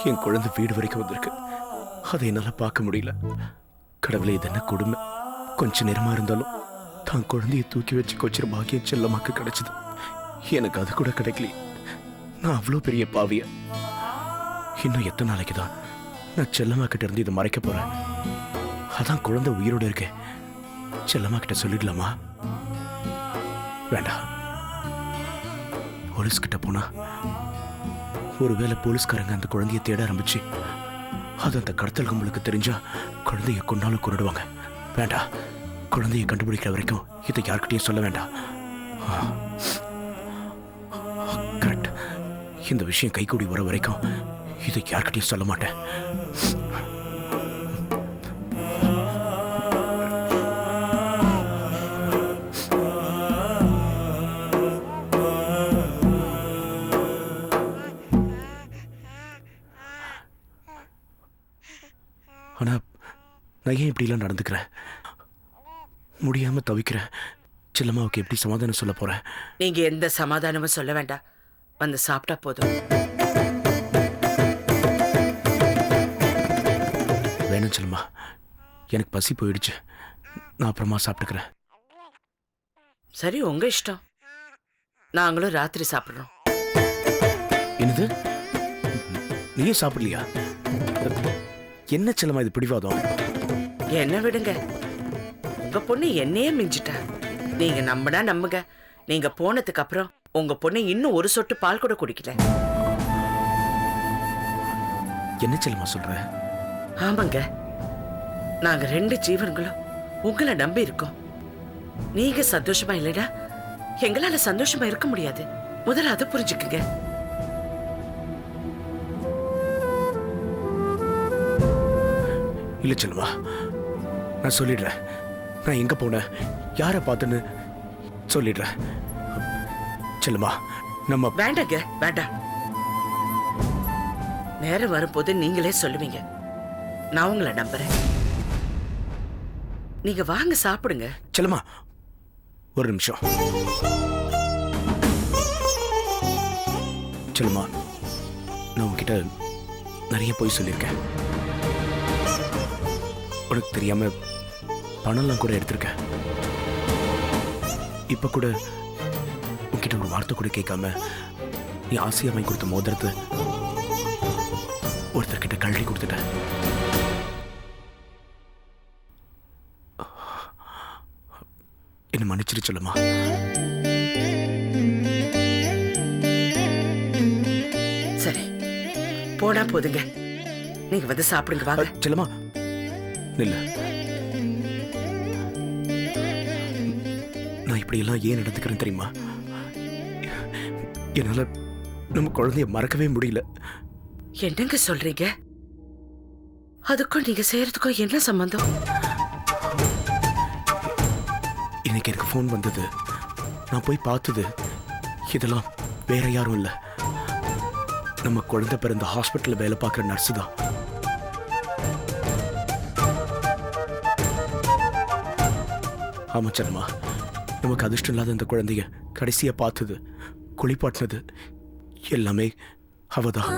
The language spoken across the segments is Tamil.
என் குழந்தை வீடு வரைக்கும் வந்திருக்கு. அதை என்னால பார்க்க முடியல. கடவுளே, இது என்ன கொடுமை. கொஞ்ச நேரமா இருந்தாலும் தான் குழந்தைய தூக்கி வச்சு கொஞ்சம் பாக்கியம் செல்லமாக்கு கிடைச்சது. எனக்கு அது கூட கிடைக்கல. நான் அவ்வளோ பெரிய பாவிய. இன்னும் எத்தனை நாளைக்கு தான் நான் செல்லம்மா கிட்ட இருந்து இதை மறைக்க போறேன்? அதான் குழந்தை உயிரோட இருக்கேன். செல்லம்மா கிட்ட சொல்லிடலாமா? வேண்டாம். போலீஸ் கிட்ட போனா ஒருவேளை போலீஸ்காரங்க அந்த குழந்தைய தேட ஆரம்பிச்சு அது அந்த கடத்தல் கும்பலுக்கு தெரிஞ்சா குழந்தைய கொண்டாலும் கொண்டுடுவாங்க. வேண்டாம். குழந்தைய கண்டுபிடிக்கிற வரைக்கும் இதை யார்கிட்டயும் சொல்ல வேண்டாம். கரெக்ட். இந்த விஷயம் கைகூடி வர வரைக்கும் இதை யார்கிட்டயும் சொல்ல மாட்டேன். ஆனா நான் ஏன் இப்படிலாம் நடந்துக்கிறேன்? முடியாம தவிக்கிறேன். செல்லம்மாவுக்கு எப்படி சமாதானம் சொல்ல போறேன்? நீங்க எந்த சமாதானமும் சொல்ல வேண்டாம். வந்து சாப்பிட்டா போதும். வேணும் செல்லம்மா, எனக்கு பசி போயிடுச்சு. நான் அப்புறமா சாப்பிட்டுக்கிறேன். சரி, உங்க இஷ்டம். நாங்களும் ராத்திரி சாப்பிடுறோம். என்னது? நீயே சாப்பிடலையா? என்ன செல்லம்மா இது பிடிவாதம்? என்ன விடுங்க, உங்க பொண்ணு என்னையே மிஞ்சிட்டா. நீங்க நம்பினா நம்புங்க, நீங்க போனதுக்கு அப்புறம் உங்க பொண்ணு இன்னும் ஒரு சொட்டு பால் கூட குடிக்கல. என்ன செல்லம்மா சொல்ற? ஆமாங்க, நாங்க 2 ஜீவன்களும் உங்களை நம்பி இருக்கோம். நீங்க சந்தோஷமா இல்லைனா எங்களால சந்தோஷமா இருக்க முடியாது. முதல்ல அதை புரிஞ்சுக்குங்க. இல்ல செல்வா, நான் சொல்லிடுறேன். நான் எங்க போனேன், யாரை பார்த்துன்னு சொல்லிடுறேன். செல்லுமா, நம்ம வேண்டாங்க, வேண்டாம். நேரம் வரும்போது நீங்களே சொல்லுவீங்க. நான் உங்களை நம்புறேன். நீங்க வாங்க சாப்பிடுங்க. செல்லுமா, ஒரு நிமிஷம். செல்லுமா, நான் உங்ககிட்ட நிறைய போய் சொல்லியிருக்கேன். உனக்கு தெரியாம பணம்லாம் கூட எடுத்திருக்கேன். இப்ப கூட உன்கிட்ட ஒரு வார்த்தை கூட கேட்காம நீ ஆசையா வாங்கி கொடுத்த மோதிரத்தை ஒருத்தர்கிட்ட கழட்டி கொடுத்துட்ட. என்ன மன்னிச்சிரு செல்லுமா. சரி, போனா போதுங்க. நீங்க வந்து சாப்பிடுங்க. வாங்க செல்லுமா. இல்ல, நான் இப்படி எல்லாம் ஏன் நடந்துக்கிறேன் தெரியுமா? என்னால நம்ம குழந்தைய மறக்கவே முடியல. என்னங்க சொல்றீங்க? அதுக்கும் நீங்க செய்யறதுக்கும் என்ன சம்பந்தம்? இன்னைக்கு எனக்கு போன் வந்தது, நான் போய் பார்த்தது. இதெல்லாம் வேற யாரும் இல்ல, நம்ம குழந்தை பிறந்த ஹாஸ்பிட்டல்ல வேலை பார்க்குற நர்ஸு தான். ஆமா செல்லம்மா, நமக்கு அதிர்ஷ்டம் இல்லாத அந்த குழந்தைய கடைசியா பார்த்தது, குளிப்பாட்டினது எல்லாமே அவதான்.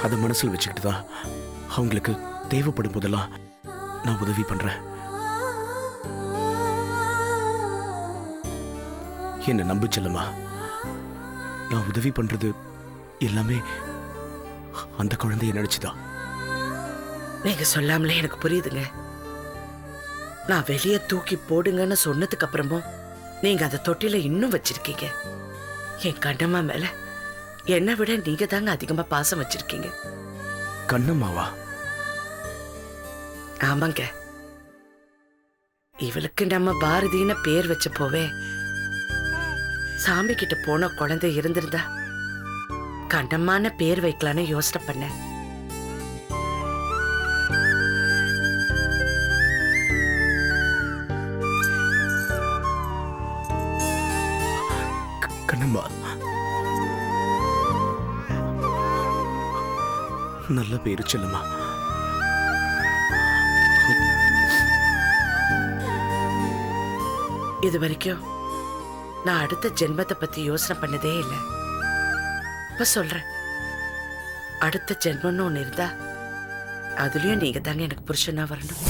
அதை மனசில் வச்சுக்கிட்டு தான் அவங்களுக்கு தேவைப்படும் போதெல்லாம் நான் உதவி பண்றேன். என்ன நம்பு செல்லம்மா, நான் உதவி பண்றது எல்லாமே அந்த குழந்தைய நினைச்சுதான். நீங்க சொல்லாமலே எனக்கு புரியுதுங்க. நான் வெளியே தூக்கி போடுங்கன்னு சொன்னதுக்கு அப்புறமும் நீங்க அந்த தொட்டில இன்னும் வச்சிருக்கீங்க. என் கண்ணம்மா மேல என்னை விட நீங்க தாங்க அதிகமா பாசம் வச்சிருக்கீங்க. கண்ணம்மாவா? ஆமாங்க. இவளுக்கு நம்ம பாரதின்னு பேர் வச்ச போவே சாமி கிட்ட போன குழந்தை இருந்திருந்தா கண்ணம்மான பேர் வைக்கலான்னு யோசனை பண்ணேன். கண்ணம்மா, நல்ல பேரு செல்லம்மா. இது வரைக்கும் நான் அடுத்த ஜென்மத்தை பத்தி யோசனை பண்ணதே இல்லை. இப்ப சொல்றேன், அடுத்த ஜென்மம்னு ஒண்ணு இருந்தா அதுலயும் நீங்க தாங்க எனக்கு புருஷனா வரணும்.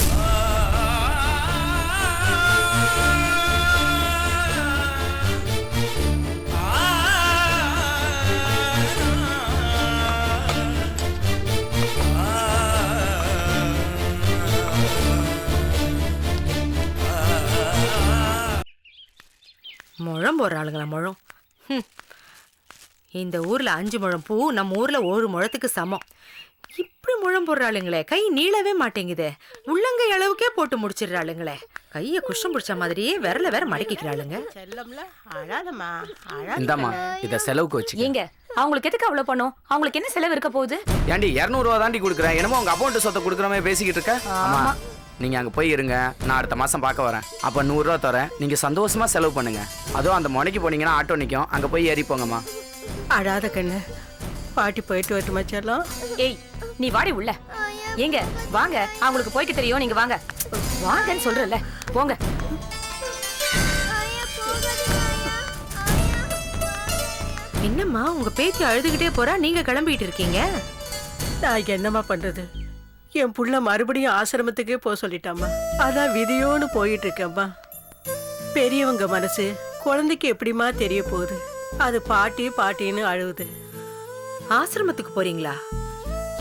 முழம் போடுற ஆளுங்களா முழம்? இந்த ஊர்ல 5 முழம் பூ நம்ம ஊர்ல 1 முழத்துக்கு சமம். இப்படி முழம் போடுற ஆளுங்களே, கை நீளவே மாட்டேங்குதே, உள்ளங்கை அளவுக்கே போட்டு முடிச்சிடுற ஆளுங்களே, கைய குஷம் பிடிச்ச மாதிரியே விரல வேற மடக்கிக்கிறாளுங்க. செல்லம்ல அழாதம்மா, இந்தாம்மா இத செலவுக்கு வச்சு. ஏங்க அவங்களுக்கு எதுக்கு அவ்வளவு பணம்? அவங்களுக்கு என்ன செலவு இருக்க போகுது? ஏண்டி 200 ரூபா தாண்டி கொடுக்குறேன், என்னமோ உங்க அக்கௌண்ட் சொத்தை கொடுக்குற மாதிரி பேசிக்கிட்டு இருக்க. ஆமா, நீங்க அங்க போய் இருங்க, நான் அடுத்த மாசம் பார்க்க வரேன். அப்ப 100 ரூபா தரேன், நீங்க சந்தோஷமா செலவு பண்ணுங்க. அதுவும் அந்த முனைக்கு போனீங்கன்னா ஆட்டோ நிற்கும், அங்க போய் ஏறி போங்கம்மா. அழாத கண்ணு, பாட்டி போயிட்டு வரட்டுமா செல்லம்? ஏய் நீ வாடி உள்ள. ஏங்க வாங்க, அவங்களுக்கு போய்க்க தெரியும், நீங்க வாங்க வாங்கன்னு சொல்றல, போங்க. என்னம்மா உங்க பேத்தி அழுதுகிட்டே போறா, நீங்க கிளம்பிட்டு இருக்கீங்க? நான் என்னம்மா பண்றது, என் புள்ள மறுபடியும் ஆசிரமத்துக்கே போக சொல்லிட்டாம்மா. அதான் விதியோன்னு போயிட்டு இருக்கேம்மா. பெரியவங்க மனசு குழந்தைக்கு எப்படிமா தெரிய போகுது, அது பாட்டி பாட்டின்னு அழுவுது. ஆசிரமத்துக்கு போறீங்களா?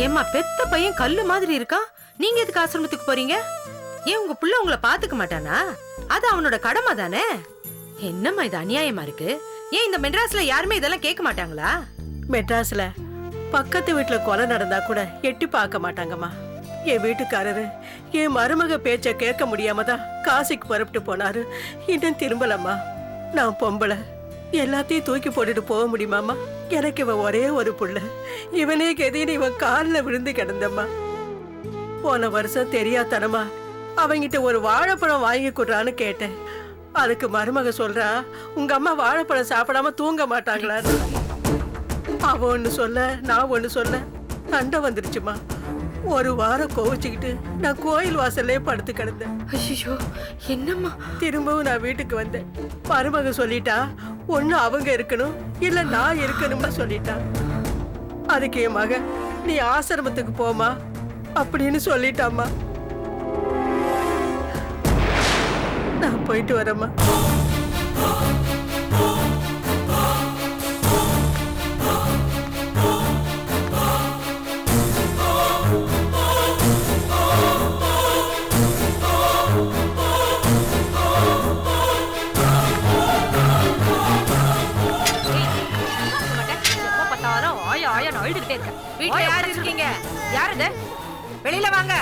ஏம்மா பெத்த பையன் கல்லு மாதிரி இருக்கான், நீங்க எதுக்கு ஆசிரமத்துக்கு போறீங்க? ஏன் உங்க புள்ள உங்களை பாத்துக்க மாட்டானா? அது அவனோட கடமை தானே. என்னம்மா இது அநியாயமா இருக்கு. ஏன் இந்த மெட்ராஸ்ல யாருமே இதெல்லாம் கேட்க மாட்டாங்களா? மெட்ராஸ்ல பக்கத்து வீட்டுல கொலை நடந்தா கூட எட்டி பார்க்க மாட்டாங்கம்மா. என் வீட்டுக்காரரு என் மருமக பேச்ச கேட்க முடியாம தான் காசிக்கு புறப்பட்டு போனாரு. இன்னும் திரும்பலம்மா. நான் பொம்பளை, எல்லாத்தையும் தூக்கி போட்டுட்டு போக முடியுமாம்மா? எனக்கு இவன் ஒரே ஒரு புள்ள, இவனே கெதின்னு இவன் காலில் விழுந்து கிடந்தம்மா. போன வருஷம் தெரியாதனமா அவங்கிட்ட ஒரு வாழைப்பழம் வாங்கி கொடுறான்னு கேட்டேன். அதுக்கு மருமக சொல்றா, உங்க அம்மா வாழைப்பழம் சாப்பிடாம தூங்க மாட்டாங்களான்னு. அவ ஒண்ணு சொல்ல, நான் ஒண்ணு சொல்ல, சண்டை வந்துருச்சுமா. ஒரு வாரம் கோவிச்சுக்கிட்டு நான் கோயில் வாசல்லே படுத்து கிடந்தேன். ஐயோ என்னம்மா? திரும்பவும் நான் வீட்டுக்கு வந்தேன். மருமக சொல்லிட்டா, ஒண்ணு அவங்க இருக்கணும் இல்ல நான் இருக்கணும்னு சொல்லிட்டா. அதுக்கு என் மக, நீ ஆசிரமத்துக்கு போமா அப்படின்னு சொல்லிட்டாம்மா. நான் போயிட்டு வரேம்மா. வீட்டுல யாரு இருக்கீங்க? யாரு? வெளியில வாங்க.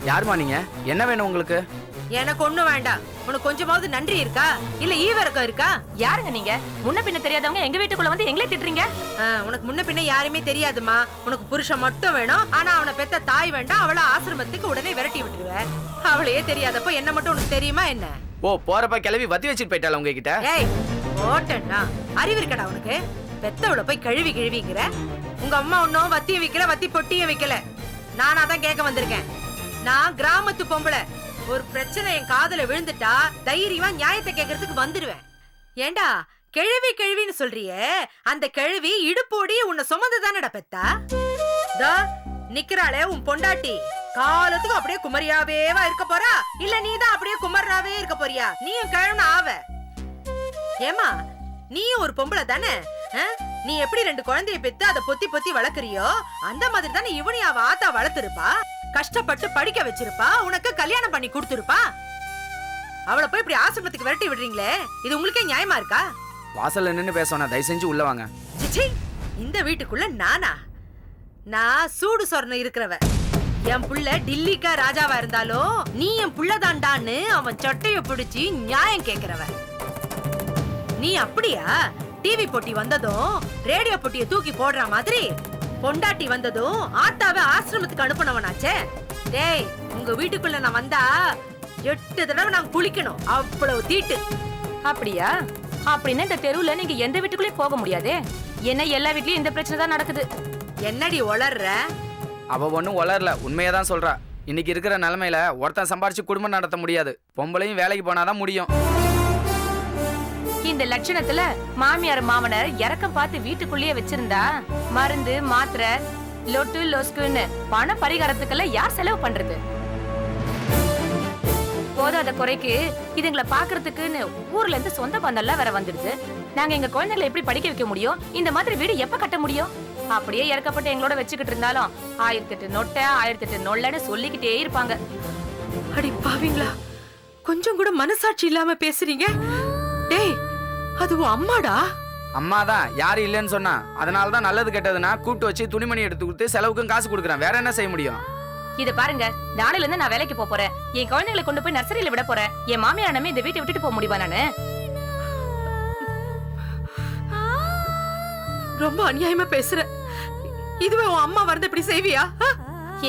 யாருமா நீங்க? என்ன வேணும் உங்களுக்கு? எனக்கு ஒண்ணும் வேண்டாம். உனக்கு கொஞ்சமாவது நன்றி இருக்கா, இல்ல ஈவரக்கம் இருக்கா? யாருங்க நீங்க? முன்ன பின்ன தெரியாதவங்க எங்க வீட்டுக்குள்ள வந்து எங்களே திட்டுறீங்க? உனக்கு முன்ன பின்ன யாருமே தெரியாதுமா. உனக்கு புருஷன் மட்டும் வேணும், ஆனா அவனை பெத்த தாய் வேண்டாம். அவளை ஆசிரமத்துக்கு உடனே விரட்டி விட்டுருவ. அவளையே தெரியாதப்போ என்ன மட்டும் உனக்கு தெரியுமா என்ன? ஓ, போறப்ப கிளவி வத்தி வச்சிட்டு போயிட்டால உங்ககிட்ட? ஏய் ஓட்டண்ணா, அறிவு இருக்கடா உனக்கு? பெத்தவளை போய் கழுவி கழுவிங்கிற. உங்க அம்மா ஒன்னும் வத்தியும் வைக்கல, வத்தி பொட்டியும் வைக்கல. நானா தான் கேட்க வந்திருக்கேன். நான் கிராமத்து பொம்பளை. ஒரு பிரச்சனை என் காதுல விழுந்துட்டா தைரியமா நியாயத்தை கேட்கறதுக்கு வந்துடுவேன். ஏண்டா கிழவி கிழவின்னு சொல்றியே, அந்த கிழவி இடுப்போடி உன்னை சுமந்து தானடா பெத்தா? நிக்கிறாளே உன் பொண்டாட்டி, காலத்துக்கு அப்படியே குமரியாவேவா இருக்க போறா, இல்ல நீதான் அப்படியே குமர்றாவே இருக்க போறியா? நீயும் கிழவன ஆவ. ஏமா நீயும் ஒரு பொம்பளை தானே? நீ எப்படி 2 குழந்தைய பெத்து அதை பொத்தி பொத்தி வளர்க்குறியோ, அந்த மாதிரி தானே இவனையும் அவ ஆத்தா வளர்த்துருப்பா. கஷ்டப்பட்டு படிக்க வச்சிருப்பா, உனக்கு கல்யாணம் பண்ணி கொடுத்துருப்பா. அவளை போய் இப்படி ஆசிரமத்துக்கு விரட்டி விடுறீங்களே, இது உங்களுக்கே நியாயமா இருக்கா? வாசல்ல நின்னு பேசணும், தயவு செஞ்சு உள்ள வாங்க. இந்த வீட்டுக்குள்ள நானா? நான் சூடு சொர்ணம் இருக்கிறவ. என் புள்ள டில்லிக்கா ராஜாவா இருந்தாலும் நீ என் புள்ளதாண்டான்னு அவன் சட்டைய பிடிச்சி நியாயம் கேக்குறவ. நீ அப்படியா? டிவி போட்டி வந்ததும் ரேடியோ போட்டியை தூக்கி போடுற மாதிரி பொண்டாட்டி வந்ததும் ஆத்தாவை ஆசிரமத்துக்கு அனுப்பினவனாச்சே. டேய், உங்க வீட்டுக்குள்ள நான் வந்தா 8 தடவை நான் குளிக்கணும், அவ்வளவு தீட்டு. அப்படியா? அப்படின்னா இந்த தெருவுல நீங்க எந்த வீட்டுக்குள்ளே போக முடியாதே. என்ன எல்லா வீட்லயும் இந்த பிரச்சனை தான் நடக்குது. என்னடி ஒளர்ற? அவ ஒன்னும் வளரல, உண்மையதான் சொல்றா. இன்னைக்கு இருக்கிற நிலைமையில ஒருத்தன் சம்பாரிச்சு குடும்பம் நடத்த முடியாது. பொம்பளையும் வேலைக்கு போனாதான் முடியும். இந்த லட்சணத்துல மாமியார் மாமனார் இறக்கம் பார்த்து வீட்டுக்குள்ளேயே வச்சிருந்தா மருந்து மாத்திரை லொட்டு லொஸ்குன்னு பண பரிகாரத்துக்கெல்லாம் யார் செலவு பண்றது? போதாத குறைக்கு இதுங்களை பாக்குறதுக்குன்னு ஊர்ல இருந்து சொந்த பந்தம்லாம் வேற வந்துடுது. நாங்க எங்க குழந்தைகளை எப்படி படிக்க வைக்க முடியும்? இந்த மாதிரி வீடு எப்ப கட்ட முடியும்? அப்படியே இறக்கப்பட்டு எங்களோட வச்சுக்கிட்டு இருந்தாலும் 1008 நொட்டை 1008 நொல்லன்னு சொல்லிக்கிட்டே இருப்பாங்க. அடி பாவீங்களா, கொஞ்சம் கூட மனசாட்சி இல்லாம பேசுறீங்க. டேய், அது உன் அம்மாடா. அம்மா தான், யாரும் இல்லைன்னு சொன்னா. அதனால தான் நல்லது கெட்டதுன்னா கூப்பிட்டு வச்சு துணிமணி எடுத்து கொடுத்து செலவுக்கும் காசு கொடுக்குறேன். வேற என்ன செய்ய முடியும்? இத பாருங்க, நாளையில இருந்து நான் வேலைக்கு போறேன். என் குழந்தைகளை கொண்டு போய் நர்சரியில விட போறேன். என் மாமியார் அண்ணமே இந்த வீட்டை விட்டுட்டு போக முடியுமா நானு? ரொம்ப அநியாயமா பேசுற. இதுவே உன் அம்மா வரது இப்படி செய்வியா?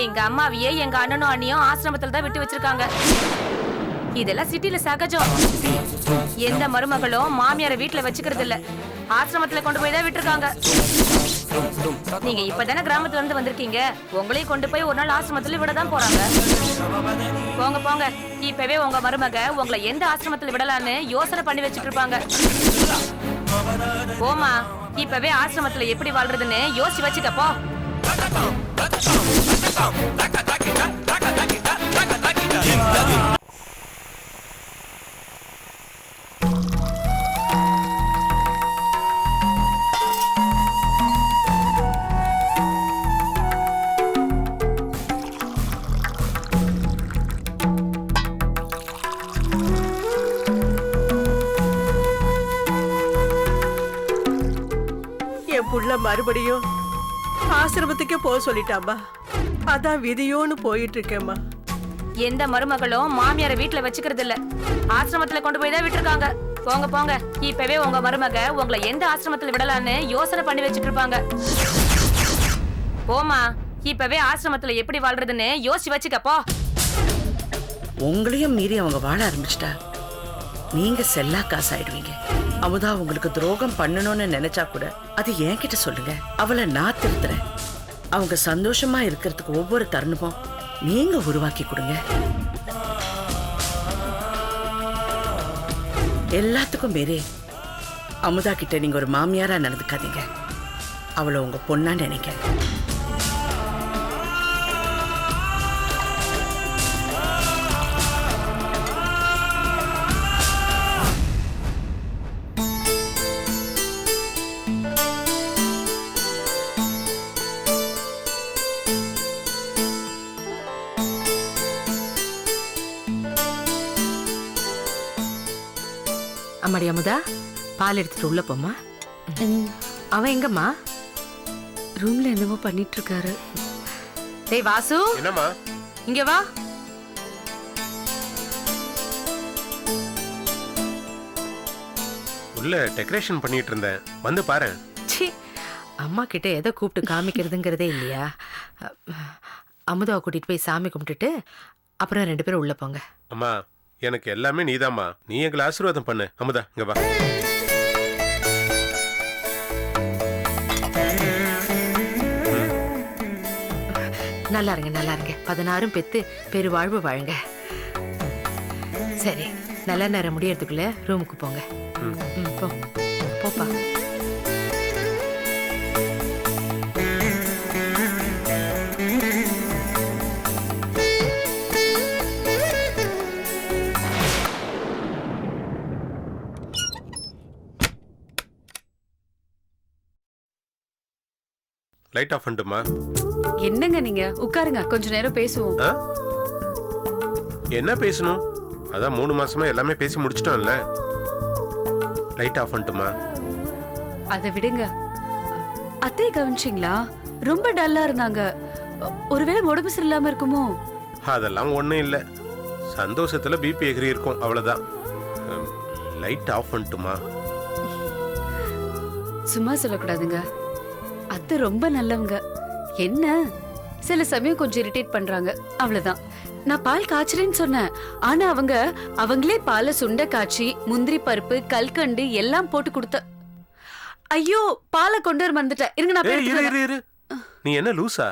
எங்க அம்மாவையே எங்க அண்ணனும் அண்ணியும் ஆசிரமத்துல தான் விட்டு வச்சிருக்காங்க. இதெல்லாம் சிட்டில சகஜம். எந்த மருமகளும் மாமியார வீட்டுல வச்சுக்கிறது இல்ல, ஆசிரமத்துல கொண்டு போய் தான் விட்டுருக்காங்க. நீங்க இப்பதானே கிராமத்துல இருந்து வந்திருக்கீங்க, உங்களையும் கொண்டு போய் ஒரு நாள் ஆசிரமத்துல விட தான் போறாங்க. போங்க போங்க, இப்பவே உங்க மருமக உங்களை எந்த ஆசிரமத்துல விடலான்னு யோசனை பண்ணி வச்சுட்டு இருப்பாங்க. போமா, இப்பவே ஆசிரமத்துல எப்படி வாழ்றதுன்னு யோசிச்சு வச்சுக்கப்போ. என் புள்ள மறுபடியும் ஆசிரமத்துக்கே போக சொல்லிட்டாம்பா. அதான் விதியோன்னு போயிட்டு இருக்கேம்மா. எந்த மருமகளும் மாமியார வீட்டுல வச்சுக்கிறது இல்ல, ஆசிரமத்துல கொண்டு போய் தான் விட்டுருக்காங்க. போங்க போங்க, இப்பவே உங்க மருமக உங்களை எந்த ஆசிரமத்துல விடலான்னு யோசனை பண்ணி வச்சுட்டு இருப்பாங்க. போமா, இப்பவே ஆசிரமத்துல எப்படி வாழ்றதுன்னு யோசிச்சு வச்சுக்கப்போ. உங்களையும் மீறி அவங்க வாழ ஆரம்பிச்சிட்டா நீங்க செல்லா காசு ஆயிடுவீங்க. அமுதா உங்களுக்கு துரோகம் பண்ணணும்னு நினைச்சா கூட அது என்கிட்ட சொல்லுங்க, அவளை நான் திருத்துறேன். அவங்க சந்தோஷமா இருக்கிறதுக்கு ஒவ்வொரு தருணமும் நீங்க உருவாக்கி கொடுங்க. எல்லாத்துக்கும் மீறி அமுதா கிட்ட நீங்க ஒரு மாமியாரா நடந்துக்காதீங்க, அவளை உங்க பொண்ணா நினைக்க. அம்மாடி அமுதா, பால் எடுத்துட்டு உள்ள போமா. அவன் எங்கம்மா? ரூம்ல என்னமோ பண்ணிட்டு இருக்காரு. டேய் வாசு, என்னம்மா? இங்க வா. உள்ள டெக்கரேஷன் பண்ணிட்டு இருந்தேன், வந்து பாரு. ச்சீ, அம்மா கிட்ட எதை கூப்பிட்டு காமிக்கிறதுங்கிறதே இல்லையா? அமுதாவை கூட்டிட்டு போய் சாமி கும்பிட்டுட்டு அப்புறம் 2 பேரும் உள்ள போங்க. அம்மா, எனக்கு எல்லாமே நீதாம்மா. நீ எங்களை ஆசீர்வாதம் பண்ணு. அமுதா, இங்க வா. நல்லா இருங்க, நல்லா இருங்க. 16 பெத்து பெருவாழ்வு வாழுங்க. சரி, நல்ல நேரம் முடியறதுக்குள்ள ரூமுக்கு போங்க. போ போப்பா. லைட் ஆஃப் பண்ணிட்டுமா? என்னங்க நீங்க உட்காருங்க, கொஞ்ச நேரம் பேசுவோம். என்ன பேசணும்? அதான் 3 மாசமா எல்லாமே பேசி முடிச்சிட்டோம்ல. Light off பண்ணிட்டுமா? அதை விடுங்க. அத்தையை கவனிச்சிங்களா? ரொம்ப டல்லா இருந்தாங்க. ஒருவேளை உடம்பு சரியில்லாம இருக்குமோ? அதெல்லாம் ஒண்ணும் இல்ல, சந்தோஷத்துல பிபி எகிரி இருக்கும், அவ்வளவுதான். லைட் ஆஃப் பண்ணிட்டுமா? சும்மா சொல்லக்கூடாதுங்க. அத்தை ரொம்ப நல்லவங்க. என்ன சில சமயம் கொஞ்சம் இரிட்டேட் பண்றாங்க, அவ்வளவுதான். நான் பால் காய்ச்சறேன்னு சொன்னேன், ஆனா அவங்களே பாலை சுண்ட காய்ச்சி முந்திரி பருப்பு கல்கண்டு எல்லாம் போட்டு கொடுத்த. ஐயோ, பாலை கொண்டு வர மறந்துட்டேன். இருங்க, நான் போய் எடுத்துட்டு வரேன். நீ என்ன லூசா?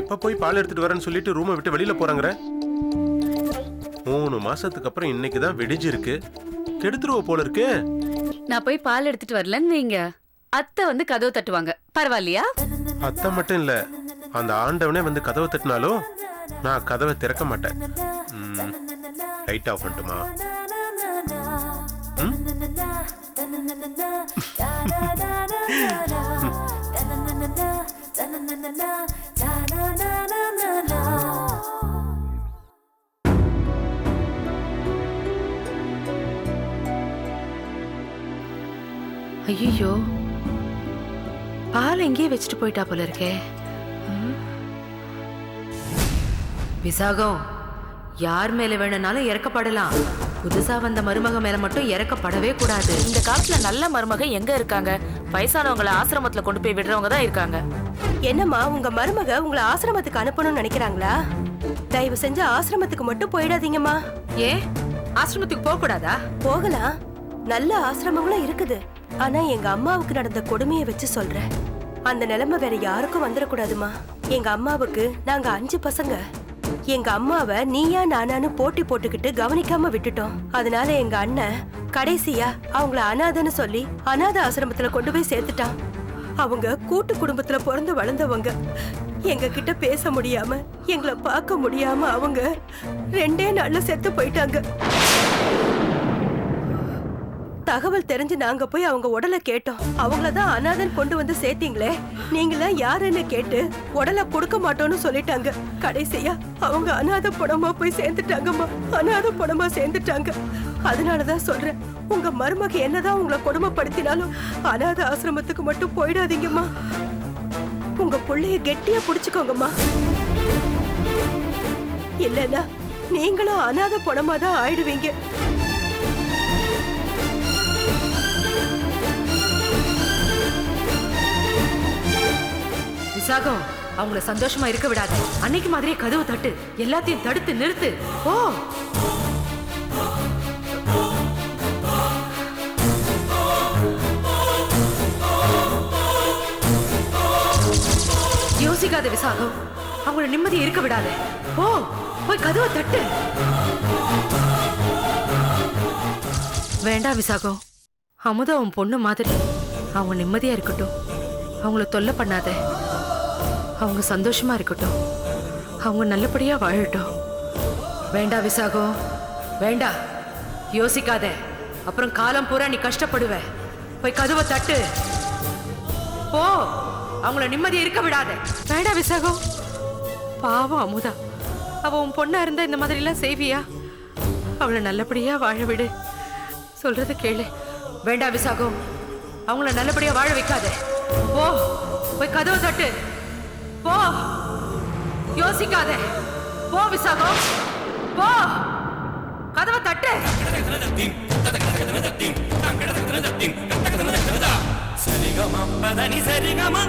இப்ப போய் பால் எடுத்துட்டு வரேன்னு சொல்லிட்டு ரூமை விட்டு வெளியில போறாங்கற? 3 மாசத்துக்கு அப்புறம் இன்னைக்கு தான் விடிஞ்சிருக்கு. கெடுத்துருவ போல இருக்கு. நான் போய் பால் எடுத்துட்டு வரலன்னு வைங்க, அத்தை வந்து கதவு தட்டுவாங்க. பரவாயில்லையா? அத்தை மட்டும் இல்ல, அந்த ஆண்டவனே வந்து கதவை தட்டினாலும் நான் கதவை திறக்க மாட்டேன். லைட் ஆஃப் பண்ணட்டுமா? ஐயோ, பால் எங்கேயே வச்சுட்டு போயிட்டா போல இருக்கே. விசாகம், யார் மேல வேணும்னாலும் இறக்கப்படலாம், புதுசா வந்த மருமக மேல மட்டும் இறக்கப்படவே கூடாது. இந்த காலத்துல நல்ல மருமக எங்க இருக்காங்க? வயசானவங்களை ஆசிரமத்துல கொண்டு போய் விடுறவங்க தான் இருக்காங்க. என்னம்மா, உங்க மருமக உங்களை ஆசிரமத்துக்கு அனுப்பணும்னு நினைக்கிறாங்களா? தயவு செஞ்சு ஆசிரமத்துக்கு மட்டும் போயிடாதீங்கம்மா. ஏன் ஆசிரமத்துக்கு போக கூடாதா? போகலாம், நல்ல ஆசிரமங்களும் இருக்குது. ஆனா எங்க அம்மாவுக்கு நடந்த கொடுமையை வச்சு சொல்றேன், அந்த நிலைமை வேற யாருக்கும் வந்துடக்கூடாதுமா. எங்க அம்மாவுக்கு நாங்க 5 பசங்க. எங்க அம்மாவை நீயா நானான்னு போட்டி போட்டுக்கிட்டு கவனிக்காம விட்டுட்டோம். அதனால எங்க அண்ணன் கடைசியா அவங்கள அனாதைன்னு சொல்லி அனாதை ஆசிரமத்துல கொண்டு போய் சேர்த்துட்டான். அவங்க கூட்டு குடும்பத்துல பிறந்து வளர்ந்தவங்க. எங்க கிட்ட பேச முடியாம, எங்களை பார்க்க முடியாம அவங்க 2 நாள்ல செத்து போயிட்டாங்க. தகவல் தெரிஞ்சு நாங்க போய் அவங்க உடலை கேட்டோம். அவங்களதான் அனாதன் கொண்டு வந்து சேர்த்தீங்களே, நீங்களா யாருன்னு கேட்டு உடலை கொடுக்க மாட்டோம்னு சொல்லிட்டாங்க. கடைசியா அவங்க அனாதை பணமா போய் சேர்ந்துட்டாங்கம்மா, அனாதை பணமா சேர்ந்துட்டாங்க. அதனாலதான் சொல்றேன், உங்க மருமக என்னதான் உங்களை கொடுமைப்படுத்தினாலும் அனாதை ஆசிரமத்துக்கு மட்டும் போயிடாதீங்கம்மா. உங்க பிள்ளைய கெட்டியா புடிச்சுக்கோங்கம்மா. இல்லன்னா நீங்களும் அனாதை பணமா தான் ஆயிடுவீங்க. விசாகம், அவங்கள சந்தோஷமா இருக்க விடாத. அன்னைக்கு மாதிரியே கதவு தட்டு, எல்லாத்தையும் தடுத்து நிறுத்து. ஓ, யோசிக்காத விசாகம், அவங்கள நிம்மதியா இருக்க விடாத. ஓ, போய் கதவை தட்டு. வேண்டாம் விசாகம், அமுதா உன் பொண்ணு மாதிரி. அவங்க நிம்மதியா இருக்கட்டும், அவங்கள தொல்லை பண்ணாத. அவங்க சந்தோஷமா இருக்கட்டும், அவங்க நல்லபடியா வாழட்டும். வேண்டா விசாகம், வேண்டா. யோசிக்காத, அப்புறம் காலம் பூரா நீ கஷ்டப்படுவ. போய் கதவை தட்டு. போ, அவங்கள நிம்மதியா இருக்க விடாத. வேண்டா விசாகம். பாவம் அமுதா, அவ உன் பொண்ணா இருந்தா இந்த மாதிரி எல்லாம் செய்வியா? அவளை நல்லபடியா வாழ விடு, சொல்றத கேளு. வேண்டா விசாகம், அவங்கள நல்லபடியா வாழ வைக்காத. போ, போய் கதவை தட்டு. போ, யோசிக்காத. போ விசாகம், போ, கதவை தட்டு. சரிகமா